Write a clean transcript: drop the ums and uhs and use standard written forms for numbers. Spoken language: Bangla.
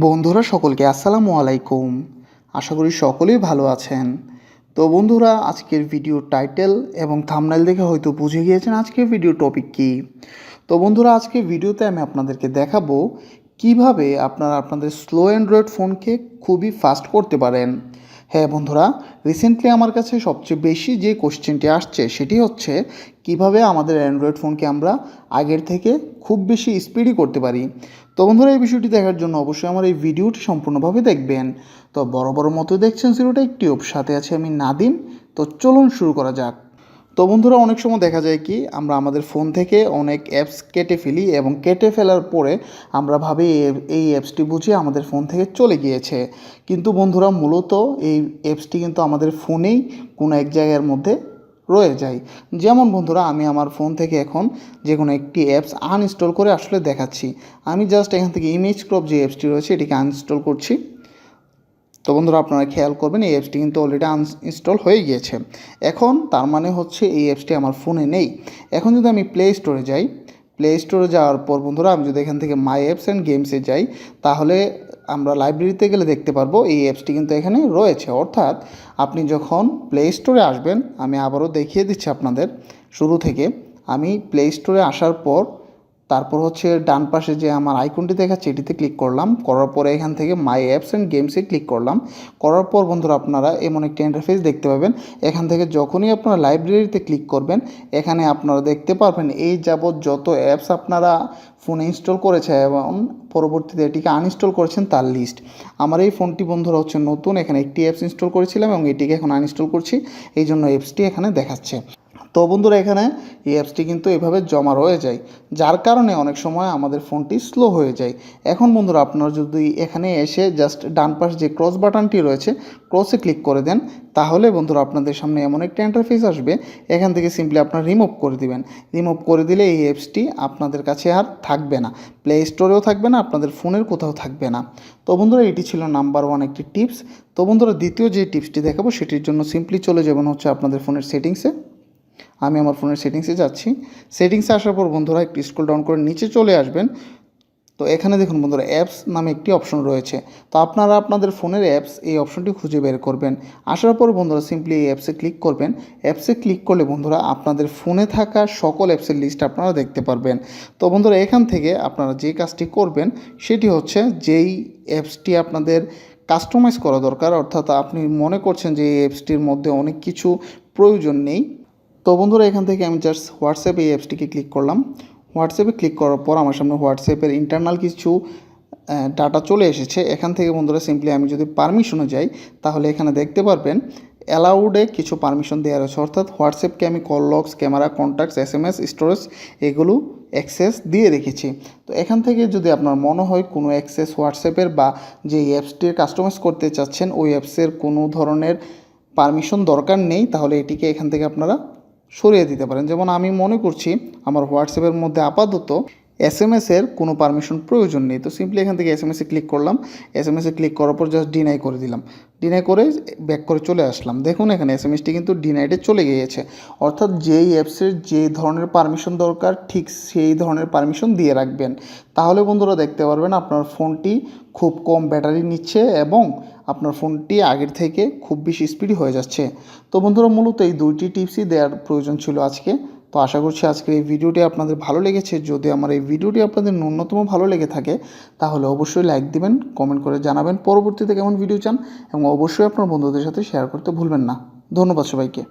বন্ধুরা সকলকে আসসালামু আলাইকুম। আশা করি সকলেই ভালো আছেন। তো বন্ধুরা, আজকের ভিডিও টাইটেল এবং থাম্বনেল দেখে হয়তো বুঝে গিয়েছেন আজকের ভিডিও টপিক কী। তো বন্ধুরা, আজকের ভিডিওতে আমি আপনাদেরকে দেখাবো কিভাবে আপনারা আপনাদের স্লো অ্যান্ড্রয়েড ফোনকে খুবই ফাস্ট করতে পারেন। হ্যাঁ বন্ধুরা, রিসেন্টলি আমার কাছে সবচেয়ে বেশি যে কোশ্চেনটি আসছে সেটি হচ্ছে কিভাবে আমাদের অ্যান্ড্রয়েড ফোনকে আমরা আগের থেকে খুব বেশি স্পিডি করতে পারি। তো বন্ধুরা, এই বিষয়টি দেখার জন্য অবশ্যই আমার এই ভিডিওটি সম্পূর্ণভাবে দেখবেন। তো বড় মতো দেখছেন জিরোটা টিউব, সাথে আছে আমি নাদিম। তো চলুন শুরু করা যাক। তো বন্ধুরা, অনেক সময় দেখা যায় কি আমরা আমাদের ফোন থেকে অনেক অ্যাপস কেটে ফেলি এবং কেটে ফেলার পরে আমরা ভাবি এই অ্যাপসটি বুঝি আমাদের ফোন থেকে চলে গিয়েছে। কিন্তু বন্ধুরা, মূলত এই অ্যাপসটি কিন্তু আমাদের ফোনেই কোনো এক জায়গার মধ্যে রয়ে যায়। যেমন বন্ধুরা, আমি আমার ফোন থেকে এখন যে কোনো একটি অ্যাপস আনইনস্টল করে আসলে দেখাচ্ছি। আমি জাস্ট এখান থেকে ইমেজ ক্রপ যে অ্যাপসটি রয়েছে এটিকে আনইনস্টল করছি। তো বন্ধুরা, আপনারা খেয়াল করবেন এই অ্যাপসটি কিন্তু অলরেডি আনইনস্টল হয়ে গিয়েছে। এখন তার মানে হচ্ছে এই অ্যাপসটি আমার ফোনে নেই। এখন যদি আমি প্লে স্টোরে যাই, প্লে স্টোরে যাওয়ার পর বন্ধুরা আমি যদি এখান থেকে মাই অ্যাপস অ্যান্ড গেমসে যাই, তাহলে আমরা লাইব্রেরিতে গেলে দেখতে পারবো এই অ্যাপসটি কিন্তু এখানে রয়েছে। অর্থাৎ আপনি যখন প্লে স্টোরে আসবেন, আমি আবারও দেখিয়ে দিচ্ছি আপনাদের শুরু থেকে। আমি প্লে স্টোরে আসার পর তারপর হচ্ছে ডান পাশে যে আমার আইকনটি দেখাচ্ছে এটিতে ক্লিক করলাম। করার পরে এখান থেকে মাই অ্যাপস অ্যান্ড গেমসে ক্লিক করলাম। করার পর বন্ধুরা আপনারা এমন একটি ইন্টারফেস দেখতে পাবেন। এখান থেকে যখনই আপনারা লাইব্রেরিতে ক্লিক করবেন, এখানে আপনারা দেখতে পারবেন এই যাবৎ যত অ্যাপস আপনারা ফোনে ইনস্টল করেছে এবং পরবর্তীতে এটিকে আনইনস্টল করেছেন তার লিস্ট। আমার এই ফোনটি বন্ধুরা হচ্ছে নতুন, এখানে একটি অ্যাপস ইনস্টল করেছিলাম এবং এটিকে এখন আনইনস্টল করছি, এই জন্য অ্যাপসটি এখানে দেখাচ্ছে। তো বন্ধুরা, এখানে এই অ্যাপসটি কিন্তু এভাবে জমা রয়ে যায়, যার কারণে অনেক সময় আমাদের ফোনটি স্লো হয়ে যায়। এখন বন্ধুরা, আপনারা যদি এখানে এসে জাস্ট ডান পাশে যে ক্রস বাটনটি রয়েছে ক্রসে ক্লিক করে দেন, তাহলে বন্ধুরা আপনাদের সামনে এমন একটা ইন্টারফেস আসবে। এখান থেকে সিম্পলি আপনারা রিমুভ করে দিবেন। রিমুভ করে দিলে এই অ্যাপসটি আপনাদের কাছে আর থাকবে না, প্লে স্টোরেও থাকবে না, আপনাদের ফোনের কোথাও থাকবে না। তো বন্ধুরা, এটি ছিল নাম্বার 1 একটি টিপস। তো বন্ধুরা, দ্বিতীয় যে টিপসটি দেখাবো সেটির জন্য সিম্পলি চলে যাবেন হচ্ছে আপনাদের ফোনের সেটিংসে। আমি আমার ফোনের সেটিংসে যাচ্ছি। সেটিংসে আসার পর বন্ধুরা একটু স্ক্রল ডাউন করে নিচে চলে আসবেন। তো এখানে দেখুন বন্ধুরা, অ্যাপস নামে একটি অপশন রয়েছে। তো আপনারা আপনাদের ফোনের অ্যাপস এই অপশনটি খুঁজে বের করবেন। আসার পর বন্ধুরা সিম্পলি এই অ্যাপসে ক্লিক করবেন। অ্যাপসে ক্লিক করলে বন্ধুরা আপনাদের ফোনে থাকা সকল অ্যাপসের লিস্ট আপনারা দেখতে পারবেন। তো বন্ধুরা, এখান থেকে আপনারা যে কাজটি করবেন সেটি হচ্ছে যেই অ্যাপসটি আপনাদের কাস্টমাইজ করা দরকার, অর্থাৎ আপনি মনে করছেন যে এই অ্যাপসটির মধ্যে অনেক কিছু প্রয়োজন নেই। তো বন্ধুরা, এখান থেকে আমি জাস্ট হোয়াটসঅ্যাপ এই অ্যাপসটিকে ক্লিক করলাম। হোয়াটসঅ্যাপে ক্লিক করার পর আমার সামনে হোয়াটসঅ্যাপের ইন্টারনাল কিছু ডাটা চলে এসেছে। এখান থেকে বন্ধুরা সিম্পলি আমি যদি পারমিশনে যাই, তাহলে এখানে দেখতে পারবেন অ্যালাউডে কিছু পারমিশন দেওয়া রয়েছে। অর্থাৎ হোয়াটসঅ্যাপকে আমি call logs, camera, contacts, SMS, storage এগুলো অ্যাক্সেস দিয়ে রেখেছি। তো এখান থেকে যদি আপনার মনে হয় কোনো অ্যাক্সেস হোয়াটসঅ্যাপের বা যে অ্যাপসটির কাস্টমাইজ করতে চাচ্ছেন ওই অ্যাপসের কোনো ধরনের পারমিশন দরকার নেই, তাহলে এটিকে এখান থেকে আপনারা সরিয়ে দিতে পারেন। যেমন আমি মনে করছি আমার হোয়াটসঅ্যাপের মধ্যে আপাতত SMS-এর কোনো পারমিশন প্রয়োজন নেই। তো সিম্পলি এখান থেকে SMS-এ ক্লিক করলাম। SMS-এ ক্লিক করার পর জাস্ট ডিনাই করে দিলাম। ডিনাই করে ব্যাক করে চলে আসলাম। দেখুন এখানে SMS-টি কিন্তু ডিনাইডে চলে গিয়েছে। অর্থাৎ যেই অ্যাপসের যে ধরনের পারমিশন দরকার ঠিক সেই ধরনের পারমিশন দিয়ে রাখবেন। তাহলে বন্ধুরা দেখতে পারবেন আপনার ফোনটি খুব কম ব্যাটারি নিচ্ছে এবং আপনার ফোনটি আগের থেকে খুব বেশি স্পিডি হয়ে যাচ্ছে। তো বন্ধুরা, মূলত এই দুইটি টিপসই দেওয়ার প্রয়োজন ছিল আজকে। তো আশা করছি আজকের এই ভিডিওটি আপনাদের ভালো লেগেছে। যদি আমার এই ভিডিওটি আপনাদের ন্যূনতম ভালো লেগে থাকে, তাহলে অবশ্যই লাইক দিবেন, কমেন্ট করে জানাবেন পরবর্তীতে কেমন ভিডিও চান এবং অবশ্যই আপনার বন্ধুদের সাথে শেয়ার করতে ভুলবেন না। ধন্যবাদ সবাইকে।